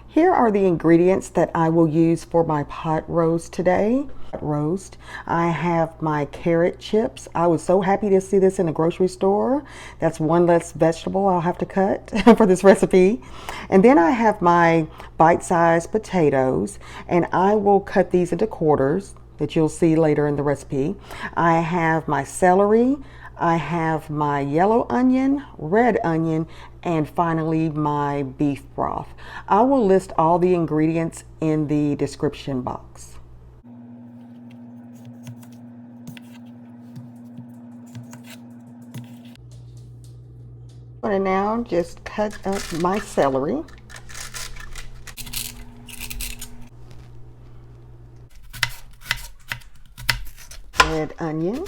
Here are the ingredients that I will use for my pot roast today. I have my carrot chips. I was so happy to see this in the grocery store. That's one less vegetable I'll have to cut for this recipe. And then I have my bite-sized potatoes, and I will cut these into quarters that you'll see later in the recipe. I have my celery, I have my yellow onion, red onion, and finally my beef broth. I will list all the ingredients in the description box. I'm going to now just cut up my celery. Red onion.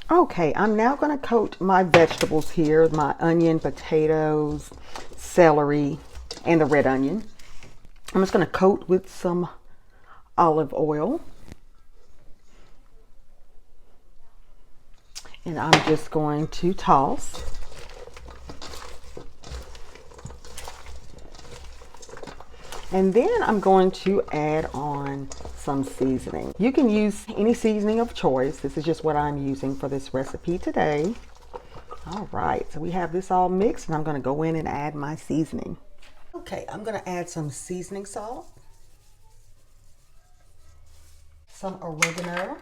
Okay, I'm now going to coat my vegetables here, my onion, potatoes, celery, and the red onion. I'm just going to coat with some olive oil. And I'm just going to toss. And then I'm going to add on some seasoning. You can use any seasoning of choice. This is just what I'm using for this recipe today. All right, so we have this all mixed, and I'm going to go in and add my seasoning. Okay, I'm going to add some seasoning salt, some oregano,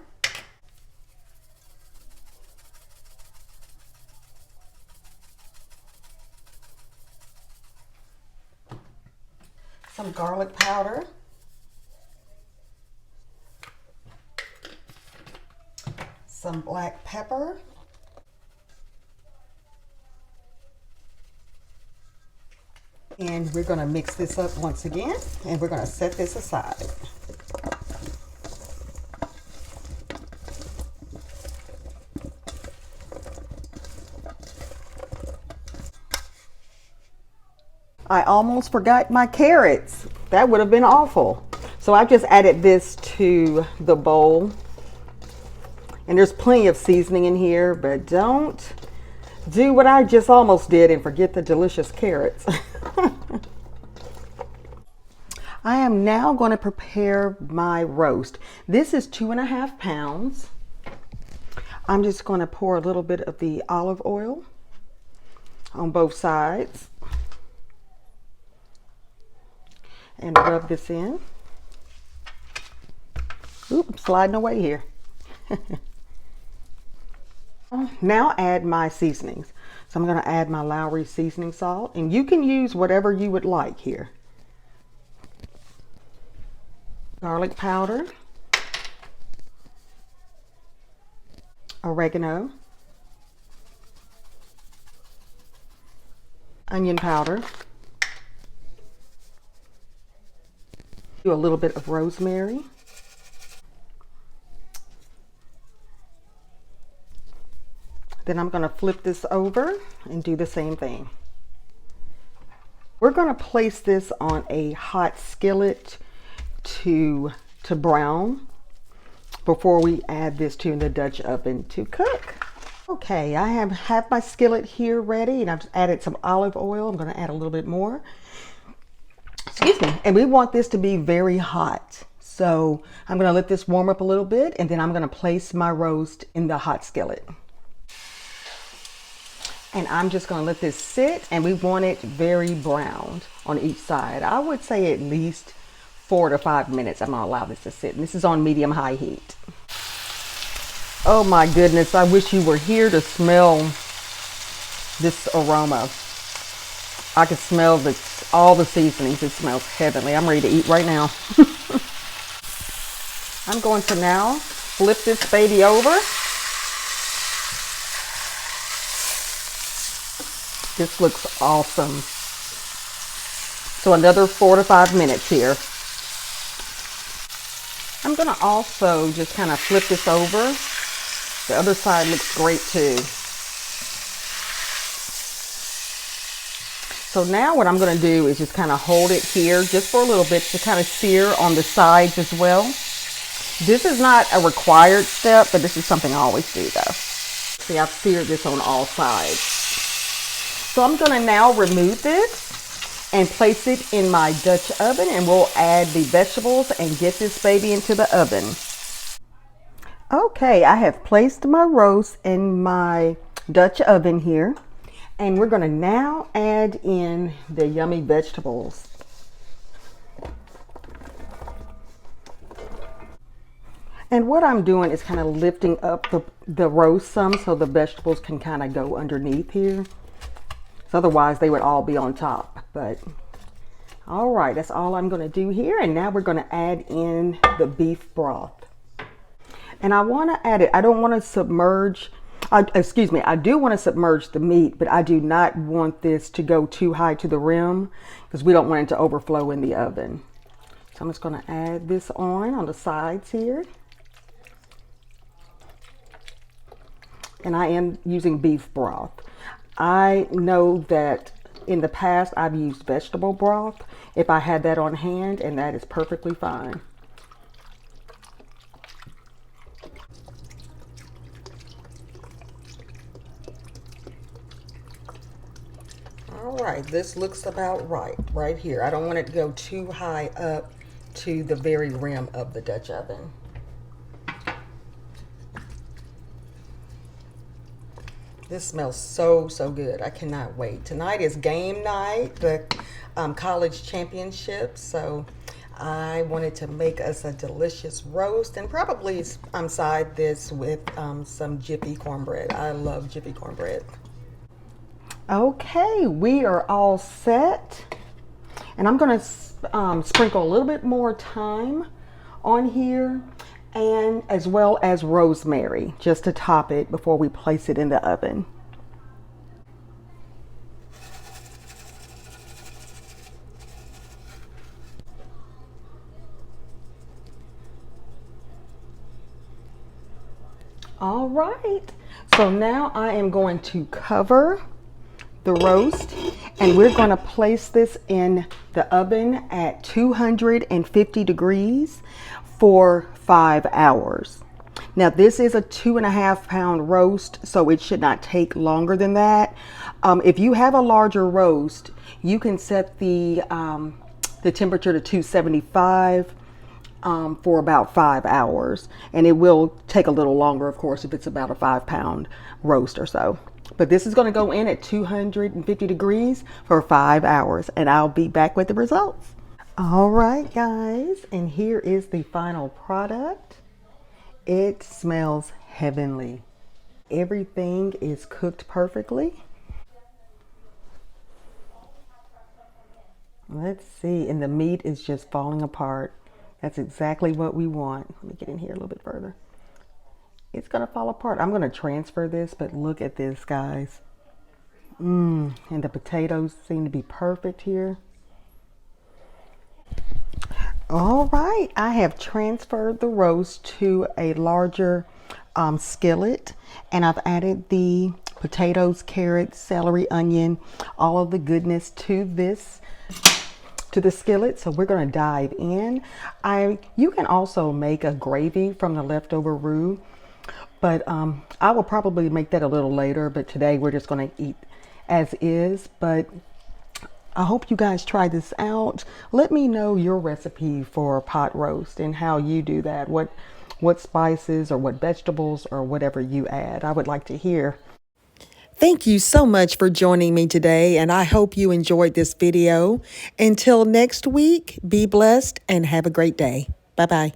some garlic powder, some black pepper, and we're going to mix this up once again, and we're going to set this aside. I almost forgot my carrots. That would have been awful. So I just added this to the bowl. And there's plenty of seasoning in here, but don't do what I just almost did and forget the delicious carrots. I am now going to prepare my roast. This is 2.5 pounds. I'm just going to pour a little bit of the olive oil on both sides and rub this in. Oop, I'm sliding away here. Now add my seasonings. So I'm going to add my Lowry seasoning salt, and you can use whatever you would like here. Garlic powder, oregano, onion powder, do a little bit of rosemary, then I'm going to flip this over and do the same thing. We're going to place this on a hot skillet to brown before we add this to the Dutch oven to cook. Okay, I have my skillet here ready, and I've added some olive oil. I'm going to add a little bit more. Excuse me. And we want this to be very hot. So I'm going to let this warm up a little bit, and then I'm going to place my roast in the hot skillet. And I'm just going to let this sit, and we want it very browned on each side. I would say at least 4 to 5 minutes. I'm going to allow this to sit. And this is on medium-high heat. Oh my goodness, I wish you were here to smell this aroma. I can smell all the seasonings. It smells heavenly. I'm ready to eat right now. I'm going to now flip this baby over. This looks awesome. So another 4 to 5 minutes here. I'm going to also just kind of flip this over. The other side looks great too. So now what I'm going to do is just kind of hold it here just for a little bit to kind of sear on the sides as well. This is not a required step, but this is something I always do though. See, I've seared this on all sides. So I'm going to now remove this and place it in my Dutch oven, and we'll add the vegetables and get this baby into the oven. Okay, I have placed my roast in my Dutch oven here, and we're going to now add in the yummy vegetables. And what I'm doing is kind of lifting up the roast some so the vegetables can kind of go underneath here. So otherwise they would all be on top. But all right, that's all I'm going to do here. And now we're going to add in the beef broth. And I want to add it. I don't want to submerge, excuse me, I do want to submerge the meat, but I do not want this to go too high to the rim because we don't want it to overflow in the oven. So I'm just going to add this on the sides here. And I am using beef broth. I know that in the past I've used vegetable broth if I had that on hand, and that is perfectly fine. All right, this looks about right here. I don't want it to go too high up to the very rim of the Dutch oven. This smells so good. I cannot wait. Tonight is game night, the college championships. So I wanted to make us a delicious roast and probably side this with some Jiffy cornbread. I love Jiffy cornbread. Okay, we are all set. And I'm going to sprinkle a little bit more thyme on here, and as well as rosemary just to top it before we place it in the oven. All right, so now I am going to cover the roast, and we're going to place this in the oven at 250 degrees for 5 hours. Now this is a 2.5 pound roast, so it should not take longer than that. If you have a larger roast, you can set the temperature to 275 for about 5 hours, and it will take a little longer, of course, if it's about a 5 pound roast or so. But this is going to go in at 250 degrees for 5 hours, and I'll be back with the results. All right, guys, and here is the final product. It smells heavenly. Everything is cooked perfectly. Let's see, and the meat is just falling apart. That's exactly what we want. Let me get in here a little bit further. It's gonna fall apart. I'm gonna transfer this, but look at this, guys. And the potatoes seem to be perfect here. All right, I have transferred the roast to a larger skillet, and I've added the potatoes, carrots, celery, onion, all of the goodness to the skillet. So we're going to dive in. You can also make a gravy from the leftover roux, but I will probably make that a little later, but today we're just going to eat as is. But I hope you guys try this out. Let me know your recipe for pot roast and how you do that. What spices or what vegetables or whatever you add. I would like to hear. Thank you so much for joining me today, and I hope you enjoyed this video. Until next week, be blessed and have a great day. Bye-bye.